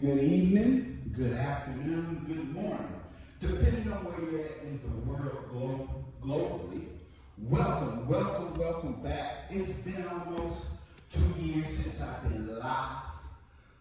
good evening, good afternoon, good morning, depending on where you're at in the world globally. Welcome back. It's been almost 2 years since I've been live,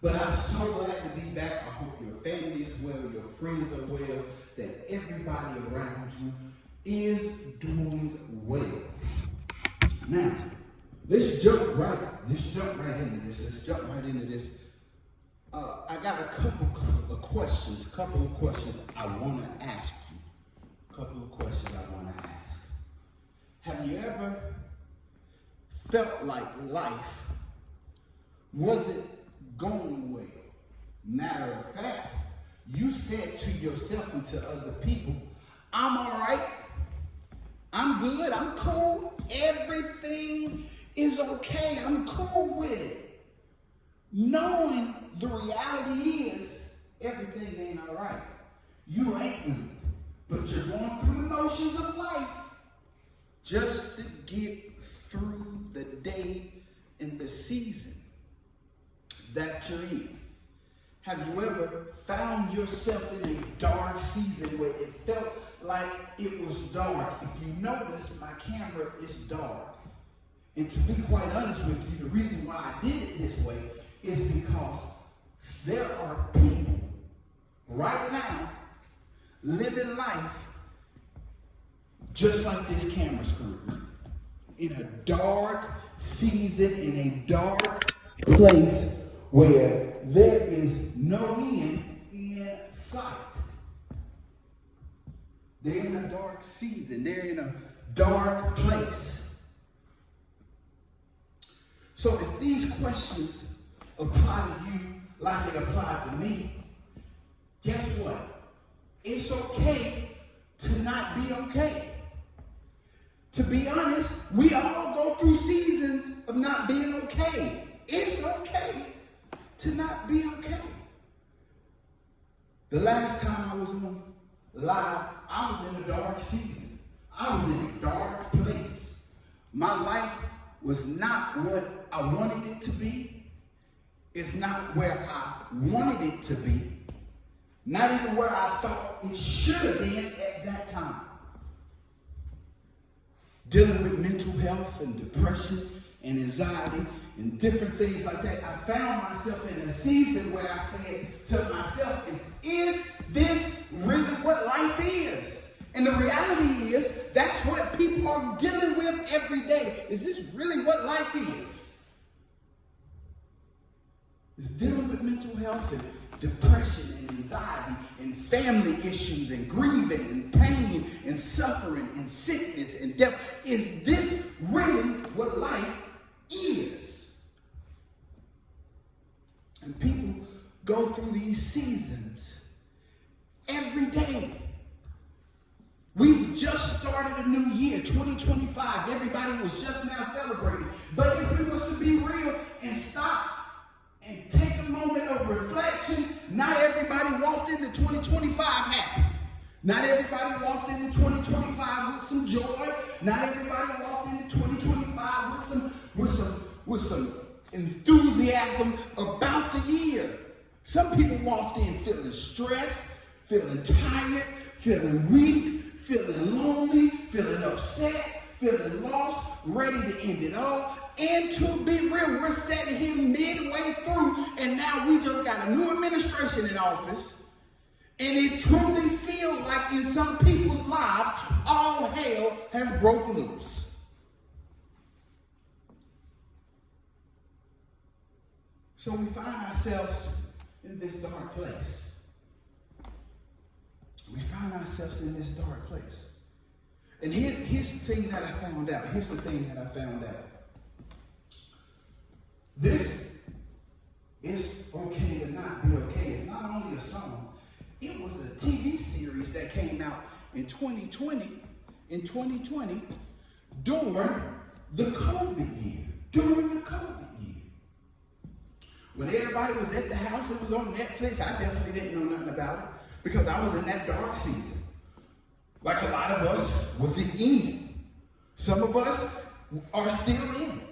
but I'm so glad to be back. I hope your family is well, your friends are well, that everybody around you is doing well. Now, let's jump right into this. I got a couple of questions I want to ask you. Have you ever felt like life wasn't going well? Matter of fact, you said to yourself and to other people, I'm all right, I'm good, I'm cool, everything is okay, I'm cool with it. Knowing the reality is everything ain't all right. You ain't good, but you're going through the motions of life just to get through the day and the season that you're in. Have you ever found yourself in a dark season where it felt like it was dark? If you notice, my camera is dark. And to be quite honest with you, the reason why I did it this way is because there are people right now living life just like this camera screen, in a dark season, in a dark place where there is no end in sight. They're in a dark season. They're in a dark place. So if these questions apply to you like it applied to me, guess what? It's okay to not be okay. To be honest, we all go through seasons of not being okay. It's okay to not be okay. The last time I was on live, I was in a dark season. I was in a dark place. My life was not what I wanted it to be. It's not where I wanted it to be. Not even where I thought it should have been at that time. Dealing with mental health and depression and anxiety and different things like that, I found myself in a season where I said to myself, is this really what life is? And the reality is, that's what people are dealing with every day. Is this really what life is? It's dealing with mental health and depression and anxiety and family issues and grieving and pain and suffering and sickness and death. Is this really what life is? And people go through these seasons every day. We've just started a new year, 2025. Everybody was just now celebrating. But if we was to be real and stop and take a moment of reflection, not everybody walked into 2025 happy. Not everybody walked into 2025 with some joy. Not everybody walked into 2025 with some enthusiasm about the year. Some people walked in feeling stressed, feeling tired, feeling weak, feeling lonely, feeling upset, feeling lost, ready to end it all. And to be real, we're sitting here midway through, and now we just got a new administration in office, and it truly feels like in some people's lives, all hell has broke loose. So we find ourselves in this dark place. And here's the thing that I found out. This is okay to not be okay. It's not only a song. It was a TV series that came out in 2020 during the COVID year. When everybody was at the house, it was on Netflix. I definitely didn't know nothing about it because I was in that dark season. Like a lot of us was in it. Some of us are still in it.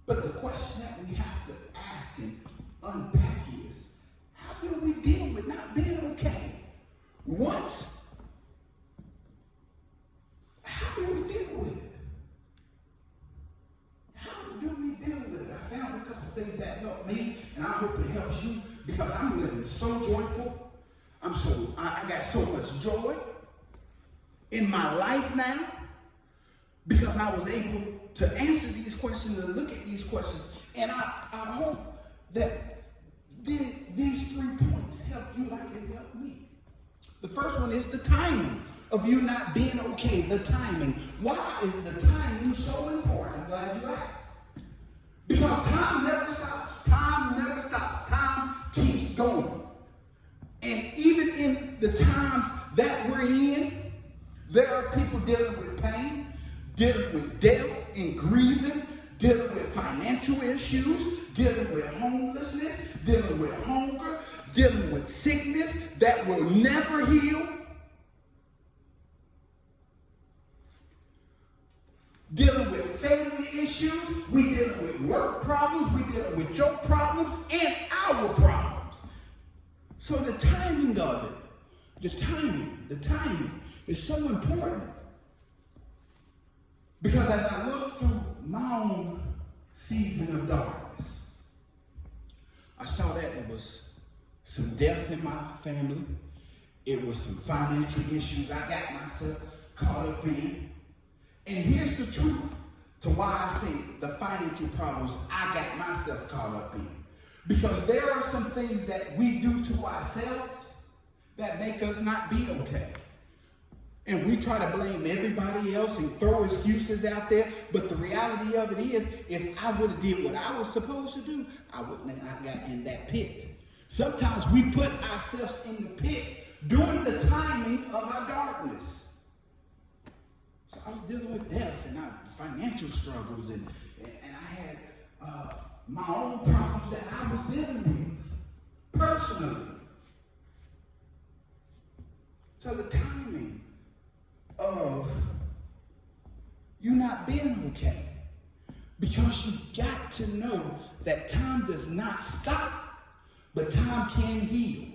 But the question that we have to ask and unpack is, how do we deal with not being okay? Once, how do we deal with it? How do we deal with it? I found a couple of things that helped me, and I hope it helps you, because I'm living so joyful. I got so much joy in my life now, because I was able to answer these questions and look at these questions. And I hope that these 3 points help you like it helped me. The first one is the timing of you not being okay. The timing. Why is the timing so important? I'm glad you asked. Because time never stops. Time never stops. Time keeps going. And even in the times that we're in, there are people dealing with pain, dealing with death and grieving, dealing with financial issues, dealing with homelessness, dealing with hunger, dealing with sickness that will never heal, dealing with family issues, we dealing with work problems, we dealing with your problems and our problems. So the timing of it, the timing is so important. Because as I look through my own season of darkness, I saw that there was some death in my family. It was some financial issues I got myself caught up in. And here's the truth to why I say the financial problems I got myself caught up in. Because there are some things that we do to ourselves that make us not be okay. And we try to blame everybody else and throw excuses out there. But the reality of it is, if I would have did what I was supposed to do, I wouldn't have not got in that pit. Sometimes we put ourselves in the pit during the timing of our darkness. So I was dealing with death and financial struggles, and I had my own problems that I was dealing with personally. So the timing of you not being okay, because you got to know that time does not stop, but time can heal.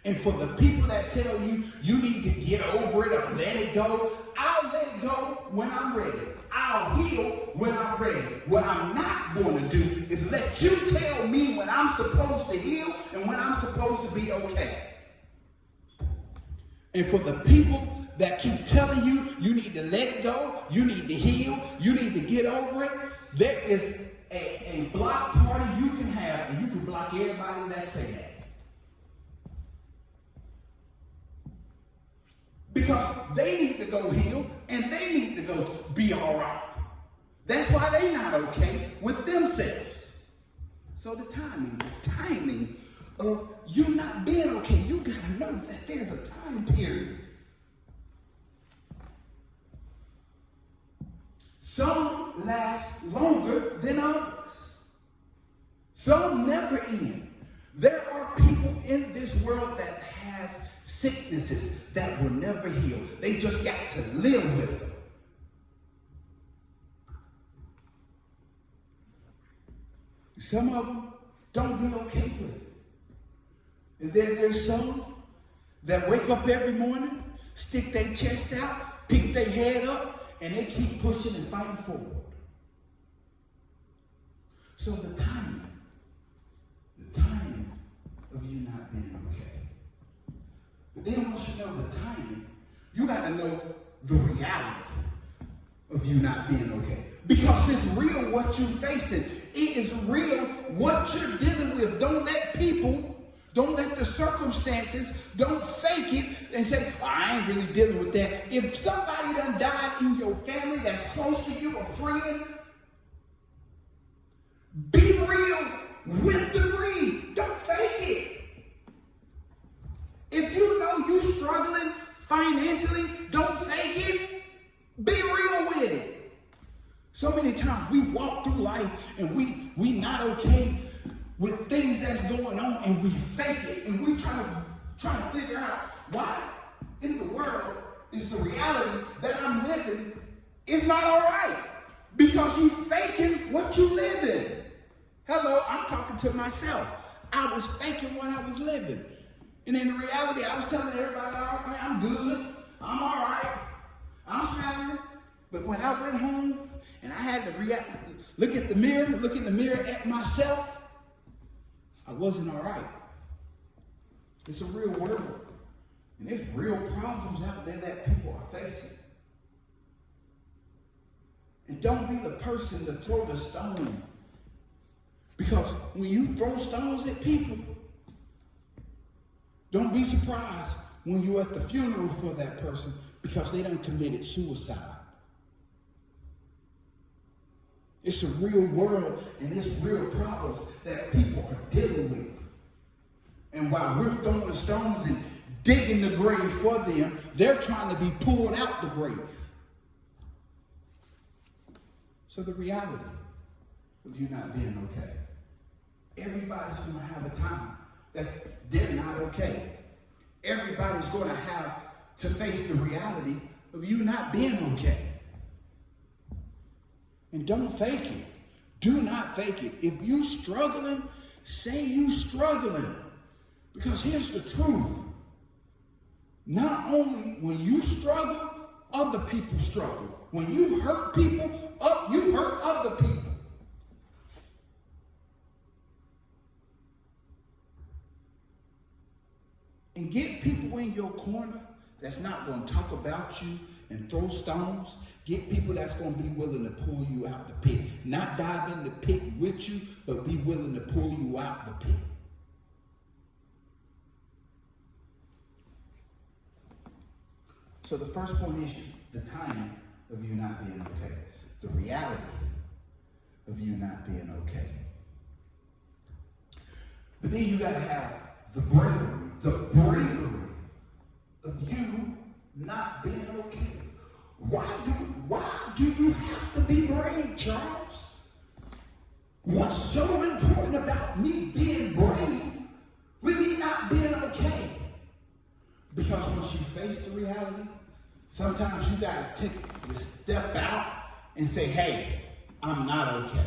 And for the people that tell you you need to get over it or let it go, I'll let it go when I'm ready. I'll heal when I'm ready. What I'm not going to do is let you tell me when I'm supposed to heal and when I'm supposed to be okay. And for the people that keep telling you you need to let it go, you need to heal, you need to get over it, there is a block party you can have, and you can block everybody that say that. Because they need to go heal and they need to go be all right. That's why they're not okay with themselves. So the timing of you not being okay, you got to know that there's a time period. Some last longer than others. Some never end. There are people in this world that has sicknesses that will never heal. They just got to live with them. Some of them don't be okay with it. And then there's some that wake up every morning, stick their chest out, pick their head up, and they keep pushing and fighting forward. So the timing of you not being okay. But then once you know the timing, you got to know the reality of you not being okay. Because it's real what you're facing. It is real what you're dealing with. Don't let people, don't let the circumstances, don't fake it and say, oh, I ain't really dealing with that. If somebody done died in your family that's close to you, a friend, be real with the grief. Don't fake it. If you know you're struggling financially, don't fake it. Be real with it. So many times we walk through life and we not okay with things that's going on, and we fake it, and we try to figure out why in the world is the reality that I'm living is not all right, because you faking what you live in. Hello, I'm talking to myself. I was faking what I was living. And in reality, I was telling everybody, all right, I'm good. I'm all right. I'm smiling. But when I went home and I had to look in the mirror at myself, I wasn't all right. It's a real world. And there's real problems out there that people are facing. And don't be the person to throw the stone. Because when you throw stones at people, don't be surprised when you're at the funeral for that person because they done committed suicide. It's a real world and there's real problems that people are dealing with. And while we're throwing stones and digging the grave for them, they're trying to be pulled out the grave. So the reality of you not being okay. Everybody's going to have a time that they're not okay. Everybody's going to have to face the reality of you not being okay. And don't fake it. Do not fake it. If you struggling, say you struggling. Because here's the truth. Not only when you struggle, other people struggle. When you hurt people, you hurt other people. And get people in your corner that's not going to talk about you and throw stones. Get people that's going to be willing to pull you out the pit. Not dive in the pit with you, but be willing to pull you out the pit. So the first point is the timing of you not being okay. The reality of you not being okay. But then you got to have the bravery of you not being okay. Why do you have to be brave, Charles? What's so important about me being brave with me not being okay? Because once you face the reality, sometimes you got to take a step out and say, hey, I'm not okay.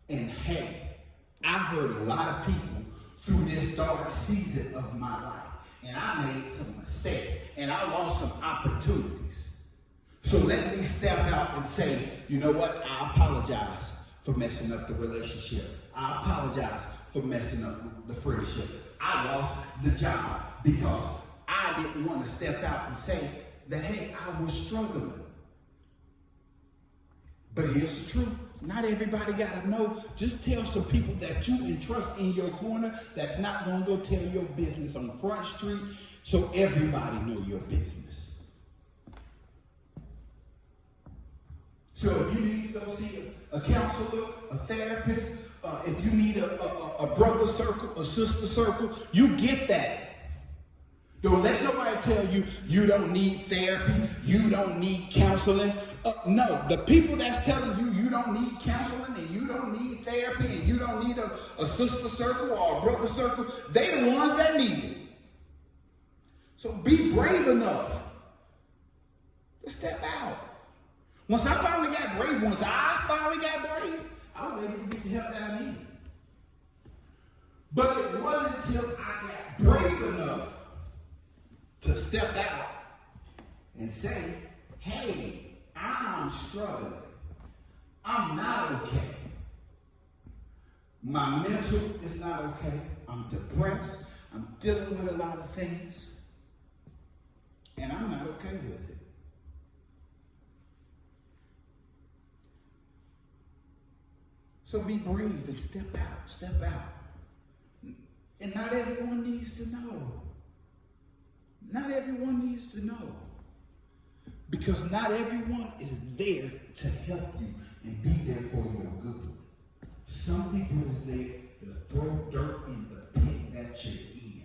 And hey, I hurt a lot of people through this dark season of my life. And I made some mistakes. And I lost some opportunities. So let me step out and say, you know what? I apologize for messing up the relationship. I apologize for messing up the friendship. I lost the job because I didn't want to step out and say that, hey, I was struggling. But here's the truth. Not everybody got to know. Just tell some people that you entrust in your corner that's not going to go tell your business on Front Street so everybody know your business. So if you need to go see a counselor, a therapist, if you need a brother circle, a sister circle, you get that. Don't let nobody tell you you don't need therapy, you don't need counseling. No, the people that's telling you you don't need counseling and you don't need therapy and you don't need a sister circle or a brother circle, they the ones that need it. So be brave enough to step out. Once I finally got brave, I was able to get the help that I needed. But it wasn't until I got brave enough to step out and say, hey, I'm struggling. I'm not okay. My mental is not okay. I'm depressed. I'm dealing with a lot of things. And I'm not okay with it. So be brave and step out. And not everyone needs to know. Not everyone needs to know. Because not everyone is there to help you and be there for your good. Some people is there to throw dirt in the pit that you're in.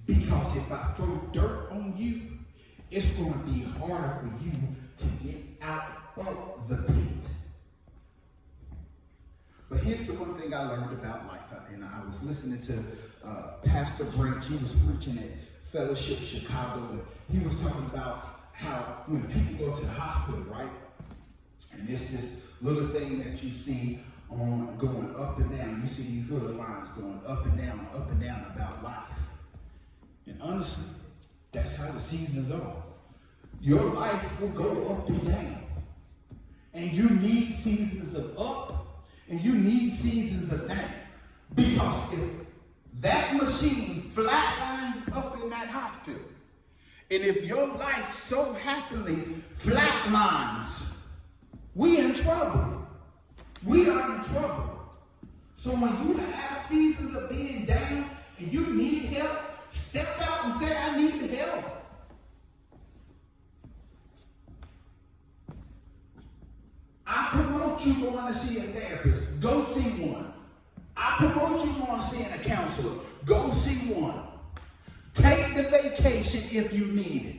Because if I throw dirt on you, it's going to be harder for you to get out of the pit. But here's the one thing I learned about life. And I was listening to Pastor Branch. He was preaching at Fellowship Chicago. And he was talking about how when people go to the hospital, right? And it's this little thing that you see on going up and down. You see these little lines going up and down about life. And honestly, that's how the seasons are. Your life will go up and down. And you need seasons of up and you need seasons of down. Because if that machine flatlines up in that hospital, and if your life so happily flatlines, we in trouble. We are in trouble. So when you have seasons of being down and you need help, step out and say, I need the help. I promote you going to see a therapist. Go see one. I promote you going to see a counselor. Go see one. Take the vacation if you need it.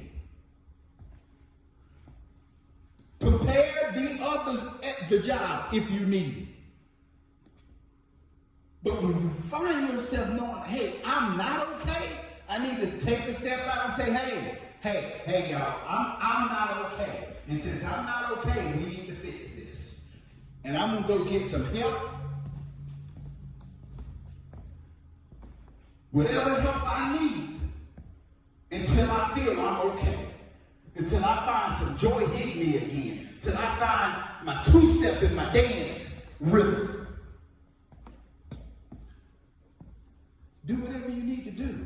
Prepare the others at the job if you need it. But when you find yourself knowing, hey, I'm not okay, I need to take a step out and say, hey, y'all, I'm not okay. And since I'm not okay, we need to fix this. And I'm going to go get some help. Whatever help I need until I feel I'm okay. Until I find some joy hit me again. Until I find my two-step in my dance rhythm. Do whatever you need to do.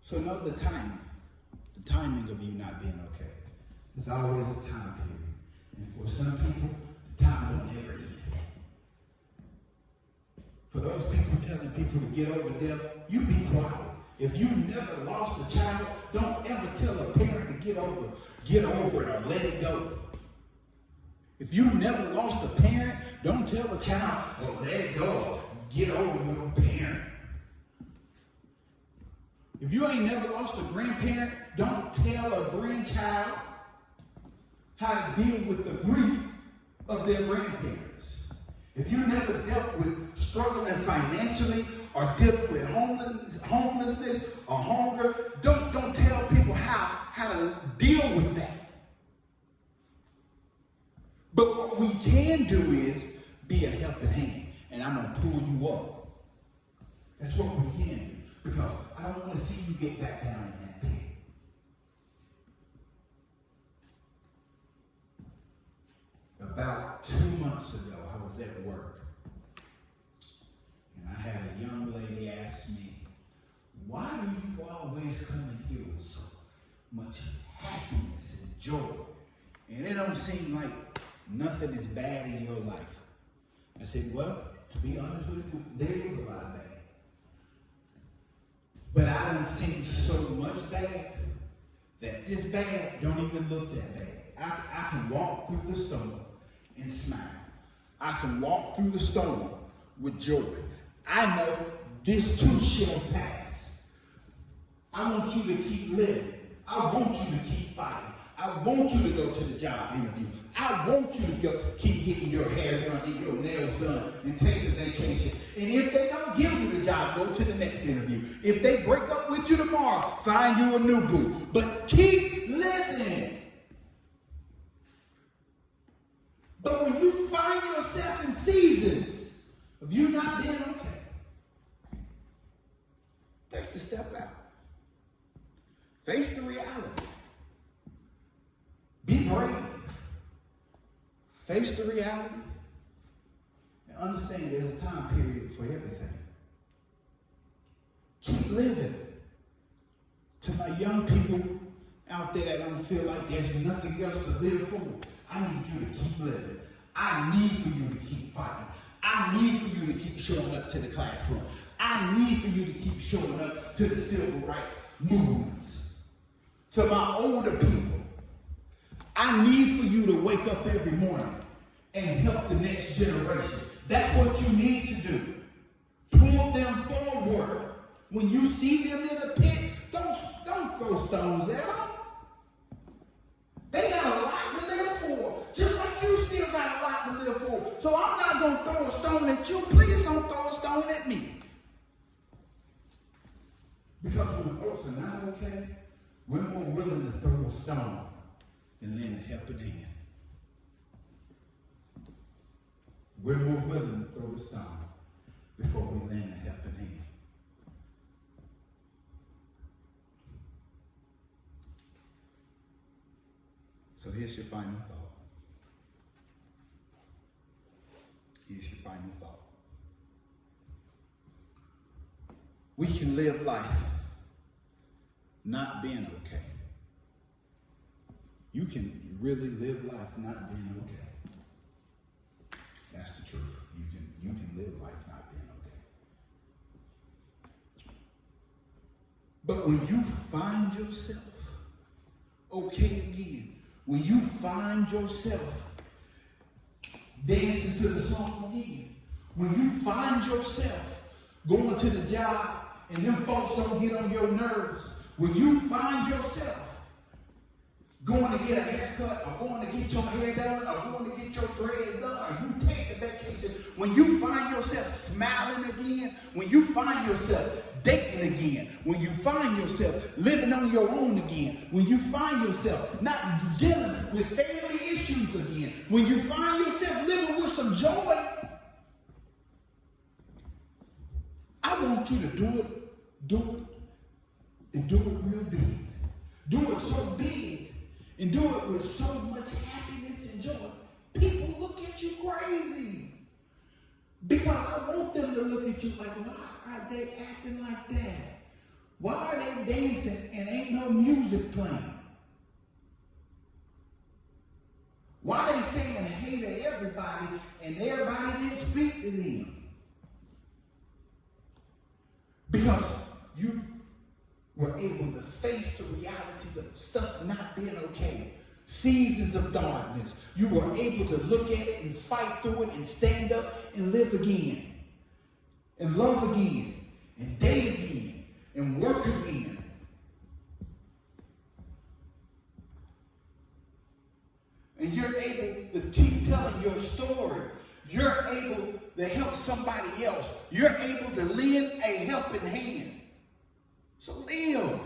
So know the timing of you not being okay. There's always a time period. And for some people, the time don't ever end. For those people telling people to get over death, you be quiet. If you never lost a child, don't ever tell a parent to get over it or let it go. If you never lost a parent, don't tell a child, well, let it go. Get over your parent. If you ain't never lost a grandparent, don't tell a grandchild how to deal with the grief of their grandparents. If you never dealt with struggling financially or dealing with homelessness or hunger, don't tell people how to deal with that. But what we can do is be a helping hand, and I'm going to pull you up. That's what we can do, because I don't want to see you get back down in that pit. About 2 months ago, I was at work, and I had a young lady ask me, why do you always come in here with so much happiness and joy? And it don't seem like nothing is bad in your life. I said, well, to be honest with you, there is a lot of bad. But I done seen so much bad that this bad don't even look that bad. I can walk through the storm and smile. I can walk through the storm with joy. I know this too shall pass. I want you to keep living. I want you to keep fighting. I want you to go to the job interview. I want you to keep getting your hair done and your nails done and take the vacation. And if they don't give you the job, go to the next interview. If they break up with you tomorrow, find you a new boo. But keep living. But when you find yourself in seasons of you not being okay, take the step out. Face the reality. Be brave. Face the reality. And understand there's a time period for everything. Keep living. To my young people out there that don't feel like there's nothing else to live for, I need you to keep living. I need for you to keep fighting. I need for you to keep showing up to the classroom. I need for you to keep showing up to the civil rights movements. To my older people, I need for you to wake up every morning and help the next generation. That's what you need to do. Pull them forward. When you see them in a pit, don't throw stones at them. They got a lot to live for, just like you still got a lot to live for. So I'm not going to throw a stone at you. Please don't throw a stone at me. Because when folks are not okay, we're more willing to throw a stone than lend a helping hand. here's your final thought. Here's your final thought. We can live life not being okay. You can really live life not being okay. That's the truth. You can live life not being okay. But when you find yourself okay again, when you find yourself dancing to the song again, when you find yourself going to the job and them folks don't get on your nerves, when you find yourself going to get a haircut, or going to get your hair done, or going to get your dreads done, or you take a vacation, when you find yourself smiling again, when you find yourself dating again, when you find yourself living on your own again, when you find yourself not dealing with family issues again, when you find yourself living with some joy, I want you to do it, and do it real big. Do it so big, and do it with so much happiness and joy. People look at you crazy. Because I want them to look at you like, why are they acting like that? Why are they dancing and ain't no music playing? Why are they saying hey to everybody and everybody didn't speak to them? Because you were able to face the realities of stuff not being okay. Seasons of darkness. You were able to look at it and fight through it and stand up and live again. And love again. And date again. And work again. And you're able to keep telling your story. You're able to help somebody else. You're able to lend a helping hand. So live.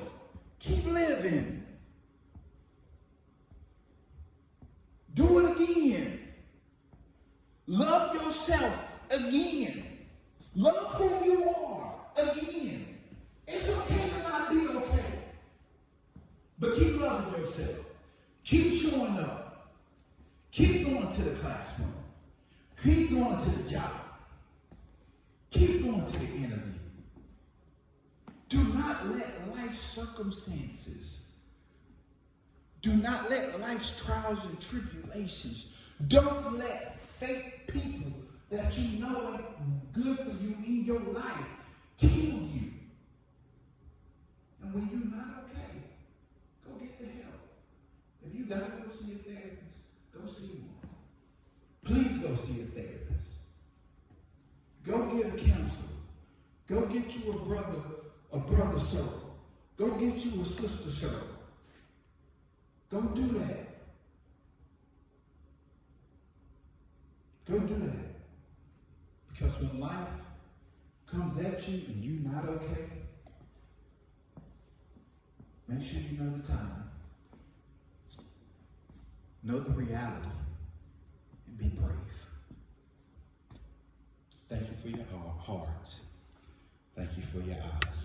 Keep living. Do it again. Love yourself again. Love who you are again. It's okay to not be okay. But keep loving yourself. Keep showing up. Keep going to the classroom. Keep going to the job. Keep going to the interview. Do not let life's circumstances, do not let life's trials and tribulations, don't let fake people that you know ain't good for you in your life kill you. And when you're not okay, go get the help. If you gotta go see a therapist, go see one. Please go see a therapist. Go get a counselor. Go get you a brother circle. Go get you a sister circle. Go do that. Go do that. Because when life comes at you and you're not okay, make sure you know the time. Know the reality and be brave. Thank you for your hearts. Thank you for your eyes.